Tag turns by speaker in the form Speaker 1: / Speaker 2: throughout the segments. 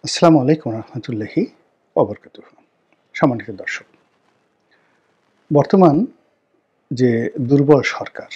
Speaker 1: আসসালামু আলাইকুম রহমতুল্লাহি ওবরকাতুহু। সম্মানিত দর্শক, বর্তমান যে দুর্বল সরকার,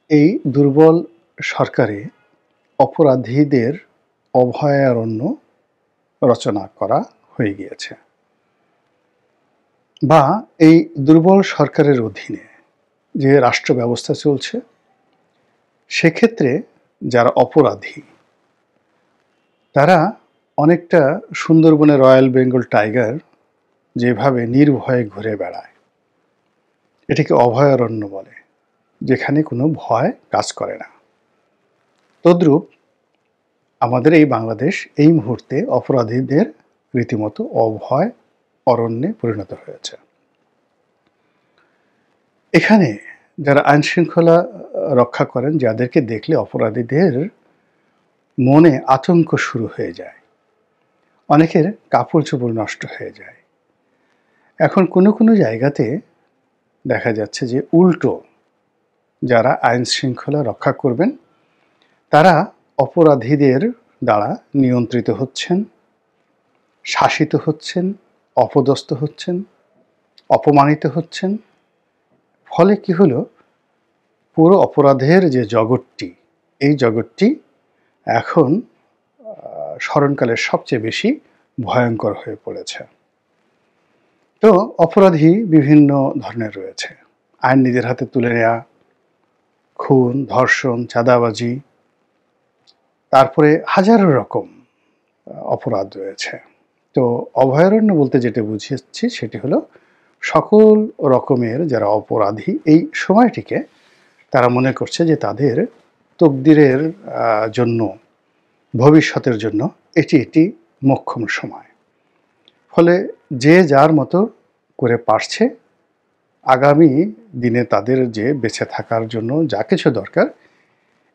Speaker 1: এই দুর্বল সরকারে অপরাধীদের অভয়ারণ্য রচনা করা হয়ে গিয়েছে, বা এই দুর্বল সরকারের অধীনে যে রাষ্ট্র ব্যবস্থা চলছে, সেক্ষেত্রে যারা অপরাধী তারা অনেকটা সুন্দরবনে রয়্যাল বেঙ্গল টাইগার যেভাবে নির্ভয়ে ঘুরে বেড়ায়, এটাকে অভয়ারণ্য বলে, যেখানে কোনো ভয় কাজ করে না। তদ্রূপ আমাদের এই বাংলাদেশ এই মুহূর্তে অপরাধীদের রীতিমতো অভয় অরণ্যে পরিণত হয়েছে। এখানে যারা আইনশৃঙ্খলা রক্ষা করেন, যাদেরকে দেখলে অপরাধীদের মনে আতঙ্ক শুরু হয়ে যায়, অনেকের কাপড় চোপড় নষ্ট হয়ে যায়। এখন কোনো কোনো জায়গাতে দেখা যাচ্ছে যে উল্টো যারা আইন শৃঙ্খলা রক্ষা করবেন তারা অপরাধীদের দ্বারা নিয়ন্ত্রিত হচ্ছেন, শাসিত হচ্ছেন, অপদস্থ হচ্ছেন, অপমানিত হচ্ছেন। ফলে কি হলো, পুরো অপরাধের যে জগৎটি, এই জগৎটি এখন স্মরণকালের সবচেয়ে বেশি ভয়ঙ্কর হয়ে পড়েছে। তো অপরাধী বিভিন্ন ধরনের রয়েছে। আইন নিজের হাতে তুলে নেওয়া, খুন, ধর্ষণ, চাঁদাবাজি, তারপরে হাজারো রকম অপরাধ রয়েছে। তো অভয়ারণ্য বলতে যেটা বুঝিয়েছি সেটি হলো সকল রকমের যারা অপরাধী এই সময়টিকে তারা মনে করছে যে তাদের তকদিরের জন্য, ভবিষ্যতের জন্য এটি একটি মোক্ষম সময়। ফলে যে যার মতো করে পারছে আগামী দিনে তাদের যে বেঁচে থাকার জন্য যা কিছু দরকার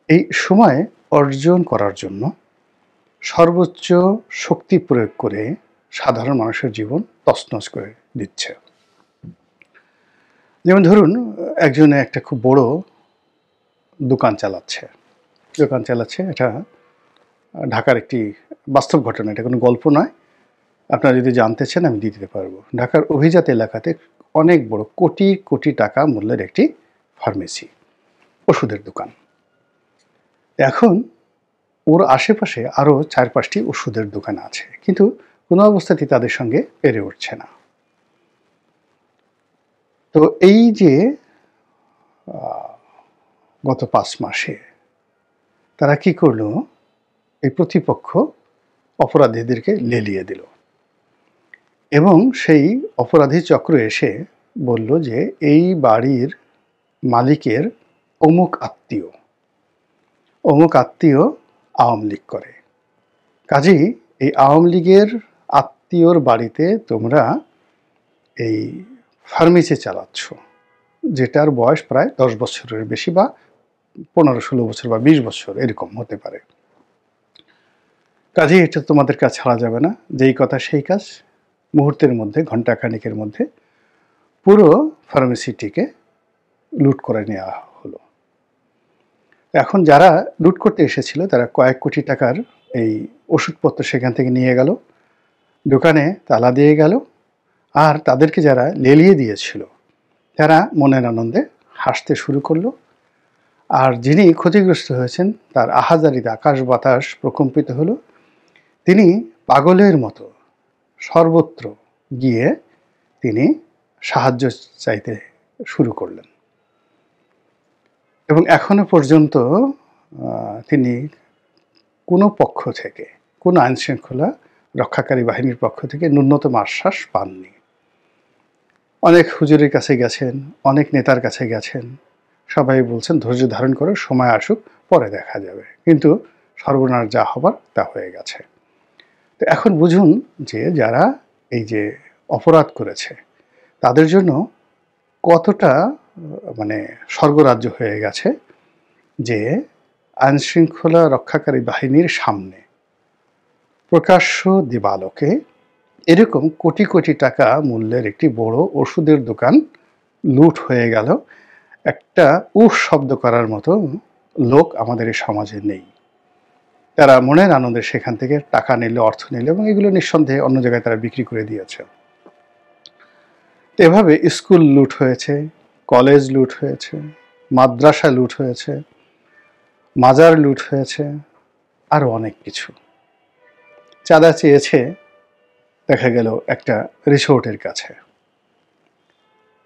Speaker 1: এই সময় অর্জন করার জন্য সর্বোচ্চ শক্তি প্রয়োগ করে সাধারণ মানুষের জীবন তছনছ করে দিচ্ছে। যেমন ধরুন, একজনে একটা খুব বড় দোকান চালাচ্ছে, এটা ঢাকার একটি বাস্তব ঘটনা, এটা কোনো গল্প নয়। আপনারা যদি জানতে চান আমি দিয়ে দিতে পারবো। ঢাকার অভিজাত এলাকাতে অনেক বড় কোটি কোটি টাকা মূল্যের একটি ফার্মেসি, ওষুধের দোকান। এখন ওর আশেপাশে আরও 4-5টি ওষুধের দোকান আছে, কিন্তু কোনো অবস্থাতেই তাদের সঙ্গে পেরে উঠছে না। তো এই যে গত 5 মাসে তারা কি করলো, এই প্রতিপক্ষ অপরাধীদেরকে লেলিয়ে দিল এবং সেই অপরাধী চক্র এসে বলল যে এই বাড়ির মালিকের অমুক আত্মীয় আওয়ামী লীগ করে, কাজেই এই আওয়ামী লীগের আত্মীয়র বাড়িতে তোমরা এই ফার্মেসি চালাচ্ছ, যেটার বয়স প্রায় 10 বছরের বেশি, বা 15-16 বছর বা 20 বছর এরকম হতে পারে। কাজেই এটা তোমাদের কাজ ছাড়া যাবে না। যেই কথা সেই কাজ, মুহূর্তের মধ্যে, ঘণ্টাখানিকের মধ্যে পুরো ফার্মেসিটিকে লুট করে নেওয়া হলো। এখন যারা লুট করতে এসেছিল তারা কয়েক কোটি টাকার এই ওষুধপত্র সেখান থেকে নিয়ে গেল, দোকানে তালা দিয়ে গেল, আর তাদেরকে যারা লেলিয়ে দিয়েছিল তারা মনের আনন্দে হাসতে শুরু করলো। আর যিনি ক্ষতিগ্রস্ত হয়েছেন তার আহাজারিতে আকাশ বাতাস প্রকম্পিত হলো। তিনি পাগলের মতো সর্বত্র গিয়ে তিনি সাহায্য চাইতে শুরু করলেন এবং এখনো পর্যন্ত তিনি কোনো পক্ষ থেকে, কোনো আইনশৃঙ্খলা রক্ষাকারী বাহিনীর পক্ষ থেকে ন্যূনতম আশ্বাস পাননি। অনেক হুজুরের কাছে গেছেন, অনেক নেতার কাছে গেছেন, সবাই বলছেন ধৈর্য ধারণ করো, সময় আসুক, পরে দেখা যাবে। কিন্তু সর্বনাশ যা হবার তা হয়ে গেছে। তো এখন বুঝুন যে যারা এই যে অপরাধ করেছে তাদের জন্য কতটা স্বর্গরাজ্য হয়ে গেছে যে আইনশৃঙ্খলা রক্ষাকারী বাহিনীর সামনে প্রকাশ্য দিবালোকে এরকম কোটি কোটি টাকা মূল্যের একটি বড় ওষুধের দোকান লুট হয়ে গেল। একটা উফ শব্দ করার মতো লোক আমাদের এই সমাজে নেই। তারা মনের আনন্দে সেখান থেকে টাকা নিল, অর্থ নিল এবং এগুলো নিঃসন্দেহে অন্য জায়গায় তারা বিক্রি করে দিয়েছে। তো এভাবে স্কুল লুট হয়েছে, কলেজ লুট হয়েছে, মাদ্রাসা লুট হয়েছে, মাজার লুট হয়েছে, আরও অনেক কিছু। চাঁদা চেয়েছে দেখা গেল একটা রিসোর্টের কাছে,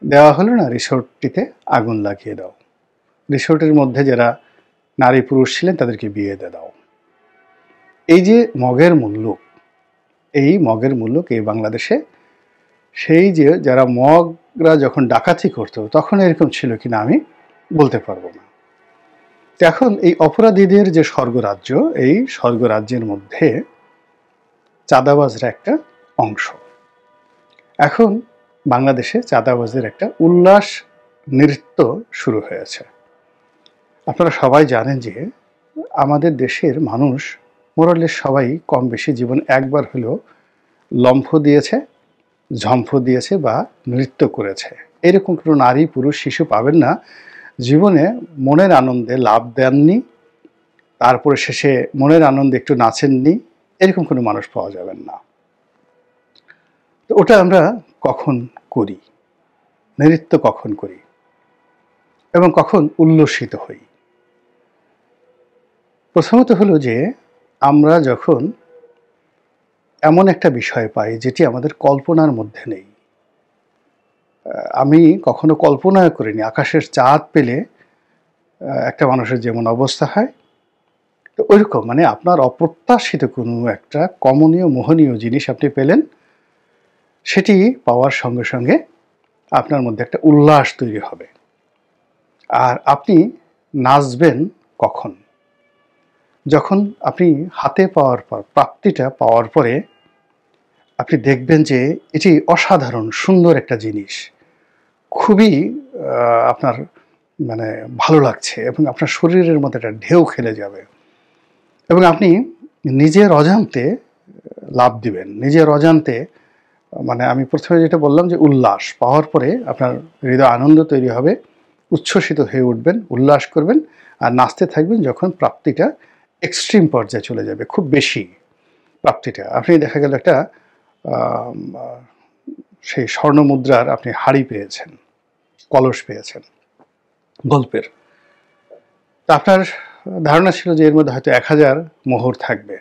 Speaker 1: দেওয়া হলো না, রিসোর্টটিতে আগুন লাগিয়ে দাও, রিসোর্টের মধ্যে যারা নারী পুরুষ ছিলেন তাদেরকে বিয়ে দিয়ে দাও। এই যে মগের মুল্লুক, এই মগের মুল্লুক এই বাংলাদেশে সেই যে যারা মগরা যখন ডাকাতি করতো তখন এরকম ছিল কিনা আমি বলতে পারবো না। এখন এই অপরাধীদের যে স্বর্গরাজ্য, এই স্বর্গরাজ্যের মধ্যে চাঁদাবাজরা একটা অংশ। এখন বাংলাদেশে চাঁদাবাজের একটা উল্লাস নৃত্য শুরু হয়েছে। আপনারা সবাই জানেন যে আমাদের দেশের মানুষ মোরালের সবাই কম বেশি জীবন একবার হলেও লম্ফ দিয়েছে, ঝম্প দিয়েছে বা নৃত্য করেছে। এরকম কোনো নারী পুরুষ শিশু পাবেন না জীবনে মনের আনন্দে লাভ দেননি, তারপরে শেষে মনের আনন্দে একটু নাচেননি, এরকম কোনো মানুষ পাওয়া যাবেন না। তো ওটা আমরা কখন করি, নৃত্য কখন করি এবং কখন উল্লসিত হই? প্রথমত হলো যে আমরা যখন এমন একটা বিষয় পাই যেটি আমাদের কল্পনার মধ্যে নেই। আমি কখনো কল্পনা করিনি আকাশের চাঁদ পেলে একটা মানুষের যেমন অবস্থা হয়, তো ওইরকম মানে আপনার অপ্রত্যাশিত কোনো একটা কমনীয় মোহনীয় জিনিস আপনি পেলেন, সেটি পাওয়ার সঙ্গে সঙ্গে আপনার মধ্যে একটা উল্লাস তৈরি হবে। আর আপনি নাচবেন কখন? যখন আপনি হাতে পাওয়ার পর, প্রাপ্তিটা পাওয়ার পরে আপনি দেখবেন যে এটি অসাধারণ সুন্দর একটা জিনিস, খুবই আপনার মানে ভালো লাগছে এবং আপনার শরীরের মধ্যে একটা ঢেউ খেলে যাবে এবং আপনি নিজের অজান্তে লাভ দিবেন, নিজের অজান্তে। মানে আমি প্রথমে যেটা বললাম যে উল্লাস পাওয়ার পরে আপনার হৃদয় আনন্দ তৈরি হবে, উচ্ছ্বসিত হয়ে উঠবেন, উল্লাস করবেন আর নাচতে থাকবেন যখন প্রাপ্তিটা এক্সট্রিম পর্যায়ে চলে যাবে, খুব বেশি প্রাপ্তিটা। আপনি দেখা গেল একটা সেই স্বর্ণ মুদ্রার আপনি হাড়ি পেয়েছেন, কলস পেয়েছেন গল্পের, তা আপনার ধারণা ছিল যে এর মধ্যে হয়তো 1000 মোহর থাকবে,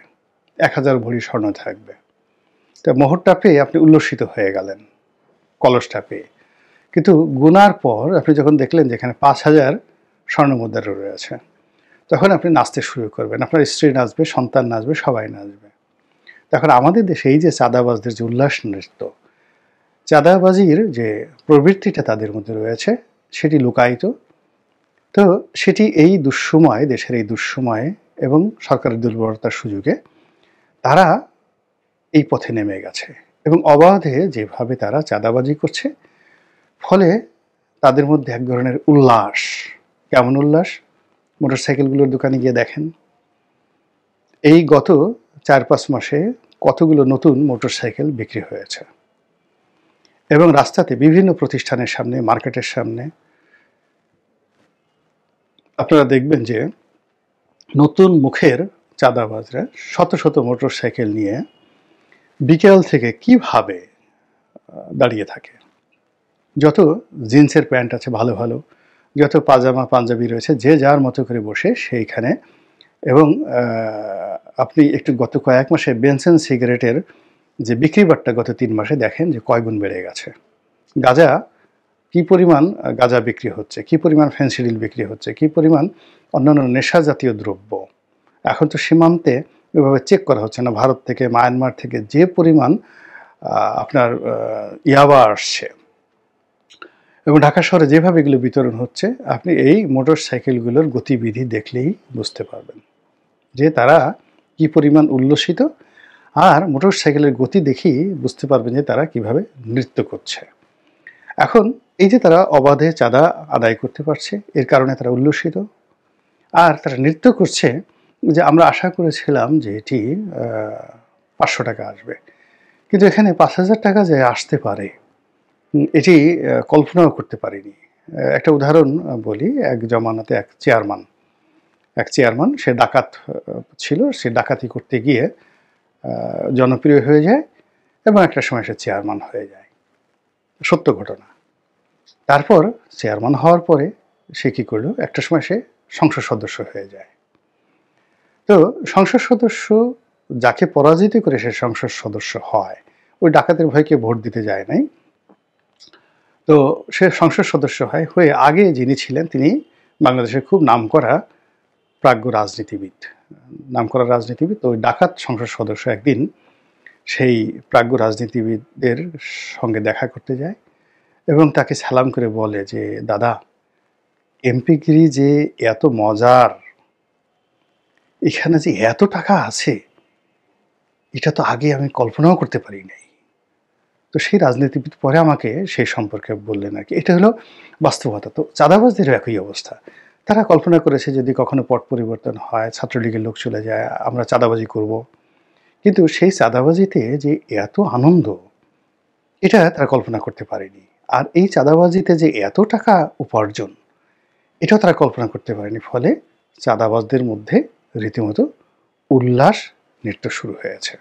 Speaker 1: 1000 ভরি স্বর্ণ থাকবে। তা মোহরটা পেয়ে আপনি উল্লসিত হয়ে গেলেন কলসটা পেয়ে, কিন্তু গুনার পর আপনি যখন দেখলেন যে এখানে 5000 স্বর্ণ মুদ্রা রয়েছে, তখন আপনি নাচতে শুরু করবেন, আপনার স্ত্রী নাচবে, সন্তান নাচবে, সবাই নাচবে। তখন আমাদের দেশে এই যে চাঁদাবাজদের যে উল্লাস নৃত্য, চাঁদাবাজির যে প্রবৃত্তিটা তাদের মধ্যে রয়েছে সেটি লুকায়িত। তো সেটি এই দুঃসময়, দেশের এই দুঃসময়ে এবং সরকারের দুর্বলতার সুযোগে তারা এই পথে নেমে গেছে এবং অবাধে যেভাবে তারা চাঁদাবাজি করছে, ফলে তাদের মধ্যে এক ধরনের উল্লাস। কেমন উল্লাস? মোটরসাইকেলগুলোর দোকানে গিয়ে দেখেন, এই গত 4-5 মাসে কতগুলো নতুন মোটরসাইকেল বিক্রি হয়েছে এবং রাস্তাতে বিভিন্ন প্রতিষ্ঠানের সামনে, মার্কেটের সামনে আপনারা দেখবেন যে নতুন মুখের চাঁদাবাজরা শত শত মোটরসাইকেল নিয়ে বিকেল থেকে কিভাবে দাঁড়িয়ে থাকে। যত জিন্সের প্যান্ট আছে ভালো ভালো, যত পাজামা পাঞ্জাবি রয়েছে, যে যার মতো করে বসে সেইখানে। এবং আপনি একটু গত কয়েক মাসে বেনসন সিগারেটের যে বিক্রি বাট্টা গত 3 মাসে দেখেন যে কয় গুণ বেড়ে গেছে। গাঁজা, কি পরিমাণ গাঁজা বিক্রি হচ্ছে, কি পরিমাণ ফেন্সিডিল বিক্রি হচ্ছে, কি পরিমাণ অন্যান্য নেশা জাতীয় দ্রব্য। এখন তো সীমান্তে ওইভাবে চেক করা হচ্ছে না, ভারত থেকে, মায়ানমার থেকে যে পরিমাণ আপনার ইয়াবা আসছে এবং ঢাকা শহরে যেভাবে এগুলো বিতরণ হচ্ছে, আপনি এই মোটর সাইকেলগুলোর গতিবিধি দেখলেই বুঝতে পারবেন যে তারা কি পরিমাণ উল্লসিত। আর মোটর সাইকেলের গতি দেখেই বুঝতে পারবেন যে তারা কিভাবে নৃত্য করছে। এখন এই যে তারা অবাধে চাঁদা আদায় করতে পারছে, এর কারণে তারা উল্লসিত আর তারা নৃত্য করছে। যে আমরা আশা করেছিলাম যে এটি 500 টাকা আসবে, কিন্তু এখানে 5000 টাকা যে আসতে পারে এটি কল্পনাও করতে পারিনি। একটা উদাহরণ বলি, এক জমানাতে এক চেয়ারম্যান এক চেয়ারম্যান, সে ডাকাত ছিল, সে ডাকাতি করতে গিয়ে জনপ্রিয় হয়ে যায় এবং একটা সময় সে চেয়ারম্যান হয়ে যায়। সত্য ঘটনা। তারপর চেয়ারম্যান হওয়ার পরে সে কী করলো, একটা সময় সে সংসদ সদস্য হয়ে যায়। তো সংসদ সদস্য যাকে পরাজিত করে সে সংসদ সদস্য হয়, ওই ডাকাতের ভয়কে ভোট দিতে যায় নাই। তো সে সংসদ সদস্য হয়ে আগে যিনি ছিলেন তিনি বাংলাদেশের খুব নামকরা প্রাজ্ঞ রাজনীতিবিদ, তো ওই ডাকাত সংসদ সদস্য একদিন সেই প্রাজ্ঞ রাজনীতিবিদদের সঙ্গে দেখা করতে যায় এবং তাকে সালাম করে বলে যে, দাদা, এমপিগিরি যে এত মজার, এখানে যে এত টাকা আছে, এটা তো আগে আমি কল্পনাও করতে পারি নাই। তো সেই রাজনীতিবিদ পরে আমাকে সেই সম্পর্কে বললেন আর কি। এটা হলো বাস্তবতা। তো চাঁদাবাজদেরও একই অবস্থা। তারা কল্পনা করেছে যদি কখনো পট পরিবর্তন হয়, ছাত্রলীগের লোক চলে যায়, আমরা চাঁদাবাজি করব। কিন্তু সেই চাঁদাবাজিতে যে এত আনন্দ, এটা তারা কল্পনা করতে পারেনি। আর এই চাঁদাবাজিতে যে এত টাকা উপার্জন, এটাও তারা কল্পনা করতে পারেনি। ফলে চাঁদাবাজদের মধ্যে রীতিমতো উল্লাস নৃত্য শুরু হয়েছে।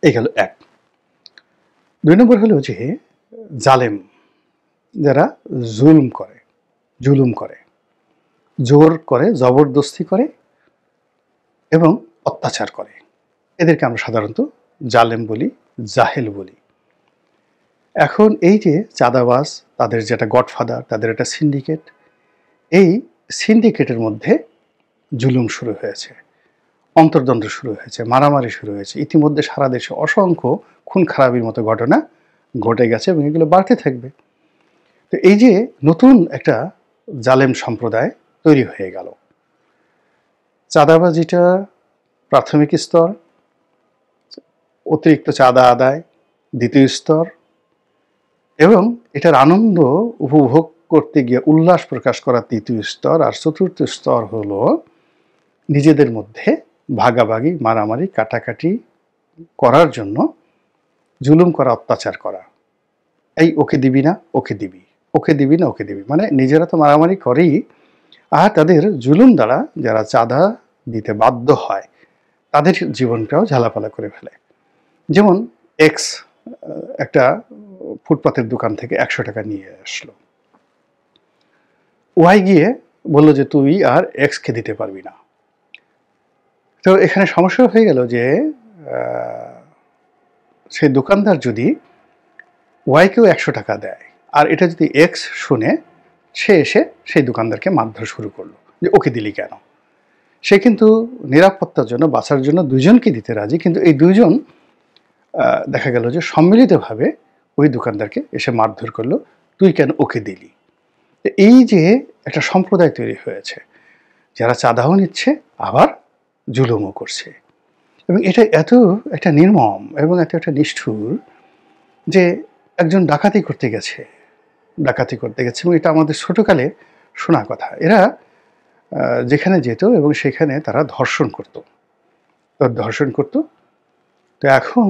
Speaker 1: এই গেল এক। ২ নম্বর হলো যে জালেম, যারা জুলুম করে, জোর করে, জবরদস্তি করে এবং অত্যাচার করে, এদেরকে আমরা সাধারণত জালেম বলি, জাহেল বলি। এখন এই যে চাঁদাবাজ, তাদের যেটা গডফাদার, তাদের একটা সিন্ডিকেট, এই সিন্ডিকেটের মধ্যে জুলুম শুরু হয়েছে, অন্তর্দ্বন্দ্ব শুরু হয়েছে, মারামারি শুরু হয়েছে। ইতিমধ্যে সারা দেশে অসংখ্য খুন খারাপির মতো ঘটনা ঘটে গেছে এবং এগুলো বাড়তে থাকবে। তো এই যে নতুন একটা জালেম সম্প্রদায় তৈরি হয়ে গেল। চাঁদাবাজিটা প্রাথমিক স্তর, অতিরিক্ত চাঁদা আদায় দ্বিতীয় স্তর, এবং এটার আনন্দ উপভোগ করতে গিয়ে উল্লাস প্রকাশ করা তৃতীয় স্তর, আর চতুর্থ স্তর হলো নিজেদের মধ্যে ভাগাভাগি, মারামারি, কাটাকাটি করার জন্য জুলুম করা, অত্যাচার করা। এই ওকে দিবি না, ওকে দিবি, ওকে দিবি না, ওকে দিবি, মানে নিজেরা তো মারামারি করেই, আর তাদের জুলুম দ্বারা যারা চাঁদা দিতে বাধ্য হয় তাদের জীবনটাও ঝালাপালা করে ফেলে। যেমন এক্স একটা ফুটপাতের দোকান থেকে 100 টাকা নিয়ে আসলো, ওয়াই গিয়ে বললো যে তুই আর এক্সকে দিতে পারবি না। তো এখানে সমস্যা হয়ে গেল যে সেই দোকানদার যদি ওয়াইকেও 100 টাকা দেয় আর এটা যদি এক্স শুনে, সে এসে সেই দোকানদারকে মারধর শুরু করলো যে ওকে দিলি কেন। সে কিন্তু নিরাপত্তার জন্য, বাঁচার জন্য দুজনকে দিতে রাজি, কিন্তু এই দুইজন দেখা গেল যে সম্মিলিতভাবে ওই দোকানদারকে এসে মারধর করলো, তুই কেন ওকে দিলি। এই যে একটা সম্প্রদায় তৈরি হয়েছে, যারা চাঁদাও নিচ্ছে আবার জুলুমও করছে, এবং এটা এত একটা নির্মম এবং এত একটা নিষ্ঠুর যে একজন ডাকাতি করতে গেছে এবং এটা আমাদের ছোটকালে শোনা কথা। এরা যেখানে যেত এবং সেখানে তারা ধর্ষণ করত। তো এখন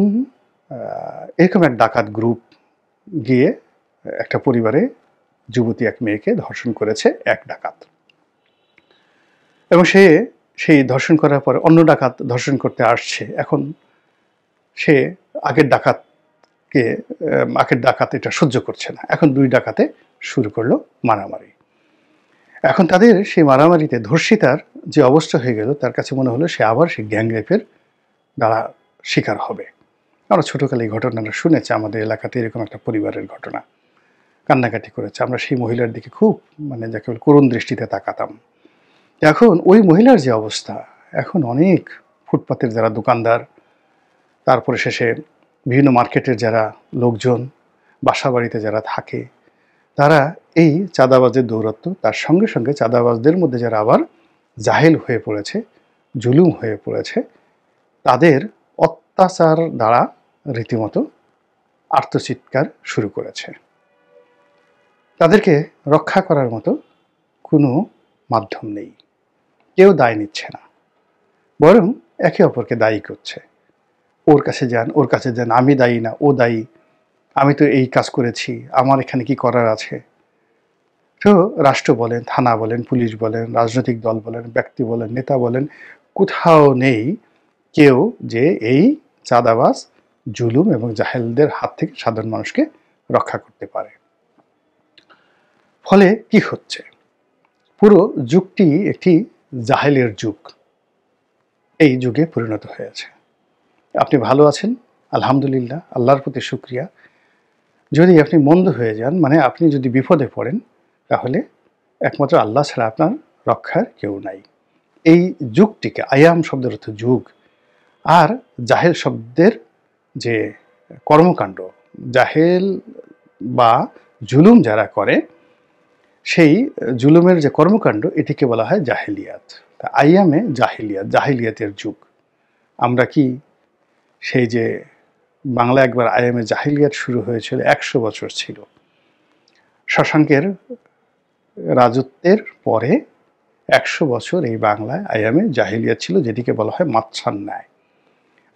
Speaker 1: এরকম এক ডাকাত গ্রুপ গিয়ে একটা পরিবারে যুবতী এক মেয়েকে ধর্ষণ করেছে এক ডাকাত, এবং সেই ধর্ষণ করার পরে অন্য ডাকাত ধর্ষণ করতে আসছে। এখন সে আগের ডাকাত এটা সহ্য করছে না, এখন 2 ডাকাতে শুরু করলো মারামারি। এখন তাদের সেই মারামারিতে ধর্ষিতার যে অবস্থা হয়ে গেল, তার কাছে মনে হলো সে আবার সেই গ্যাং রেপের দ্বারা শিকার হবে। আমরা ছোটোকালে এই ঘটনাটা শুনেছি, আমাদের এলাকাতে এরকম একটা পরিবারের ঘটনা, কান্নাকাটি করেছে। আমরা সেই মহিলার দিকে খুব যাকে বলে করুণ দৃষ্টিতে তাকাতাম। এখন ওই মহিলার যে অবস্থা, এখন অনেক ফুটপাতের যারা দোকানদার, তারপরে শেষে বিভিন্ন মার্কেটের যারা লোকজন, বাসা বাড়িতে যারা থাকে, তারা এই চাঁদাবাজের দৌরাত্ম্য, তার সঙ্গে সঙ্গে চাঁদাবাজদের মধ্যে যারা আবার জাহেল হয়ে পড়েছে, জুলুম হয়ে পড়েছে, তাদের অত্যাচার দ্বারা রীতিমতো আর্তচিৎকার শুরু করেছে। তাদেরকে রক্ষা করার মতো কোনো মাধ্যম নেই, কেউ দায় নিচ্ছে না, বরং একে অপরকে দায়ী করছে। ওর কাছে যান, আমি দায়ী না, ও দায়ী, আমি তো এই কাজ করেছি, আমার এখানে কি করার আছে। তো রাষ্ট্র বলেন, থানা বলেন, পুলিশ বলেন, রাজনৈতিক দল বলেন, ব্যক্তি বলেন, নেতা বলেন, কোথাও নেই কেউ যে এই চাঁদাবাজ, জুলুম এবং জাহেলদের হাত থেকে সাধারণ মানুষকে রক্ষা করতে পারে। ফলে কি হচ্ছে, পুরো যুগটি একটি জাহেলের যুগ, এই যুগে পরিণত হয়েছে। আপনি ভালো আছেন, আলহামদুলিল্লাহ, আল্লাহর প্রতি শুকরিয়া। যদি আপনি মন্দ হয়ে যান, মানে আপনি যদি বিপদে পড়েন, তাহলে একমাত্র আল্লাহ ছাড়া আপনার রক্ষার কেউ নাই। এই যুগটিকে, আয়াম শব্দের অর্থ যুগ, আর জাহেল শব্দের যে কর্মকাণ্ড, জাহেল বা জুলুম যারা করে, সেই জুলুমের যে কর্মকাণ্ড, এটিকে বলা হয় জাহেলিয়াত। তা আইয়ামে জাহেলিয়াত, জাহেলিয়াতের যুগ। আমরা কি সেই যে বাংলা একবার আইয়ামে জাহেলিয়াত শুরু হয়েছিল, 100 বছর ছিল, শশাঙ্কের রাজত্বের পরে 100 বছর এই বাংলায় আইয়ামে জাহেলিয়াত ছিল, যেটিকে বলা হয় মাছার ন্যায়।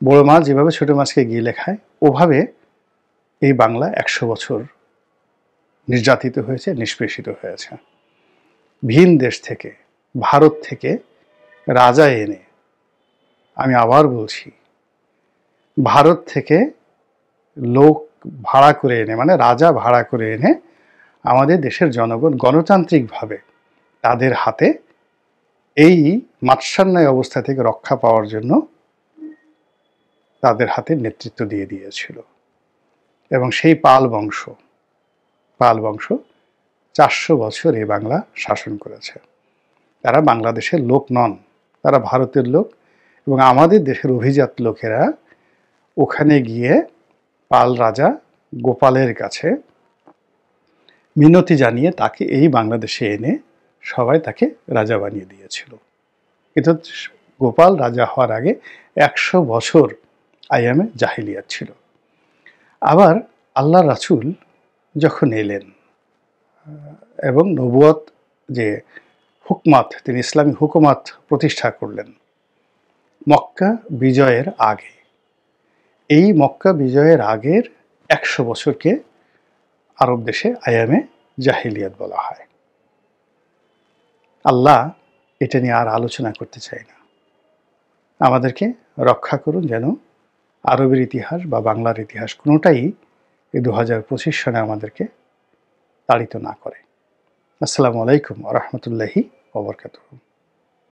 Speaker 1: বড় মাছ যেভাবে ছোট মাছকে গিলে খায়, ওভাবে এই বাংলা 100 বছর নির্যাতিত হয়েছে, নিষ্পেষিত হয়েছে। ভিন দেশ থেকে, ভারত থেকে রাজা এনে, আমি আবার বলছি, ভারত থেকে লোক ভাড়া করে এনে, মানে রাজা ভাড়া করে এনে আমাদের দেশের জনগণ গণতান্ত্রিকভাবে তাদের হাতে এই মাৎসান্যায় অবস্থা থেকে রক্ষা পাওয়ার জন্য তাদের হাতে নেতৃত্ব দিয়ে দিয়েছিল। এবং সেই পাল বংশ 400 বছর এই বাংলা শাসন করেছে। তারা বাংলাদেশের লোক নন, তারা ভারতের লোক। এবং আমাদের দেশের অভিজাত লোকেরা ওখানে গিয়ে পাল রাজা গোপালের কাছে মিনতি জানিয়ে তাকে এই বাংলাদেশে এনে সবাই তাকে রাজা বানিয়ে দিয়েছিল। কিন্তু গোপাল রাজা হওয়ার আগে 100 বছর আইয়ামে জাহিলিয়াত ছিল। আবার আল্লাহ রাসূল যখন এলেন এবং নবুয়ত যে হুকমাত, তিনি ইসলামী হুকুমাত প্রতিষ্ঠা করলেন মক্কা বিজয়ের আগে, এই মক্কা বিজয়ের আগের 100 বছরকে আরব দেশে আইয়ামে জাহিলিয়াত বলা হয়। আল্লাহ এটা নিয়ে আর আলোচনা করতে চাই না। আমাদেরকে রক্ষা করুন যেন আরবের ইতিহাস বা বাংলার ইতিহাস কোনোটাই এই 2025 সনে আমাদেরকে তাড়িত না করে। আসসালামু আলাইকুম ওয়া রাহমাতুল্লাহি ওয়া বারাকাতুহু।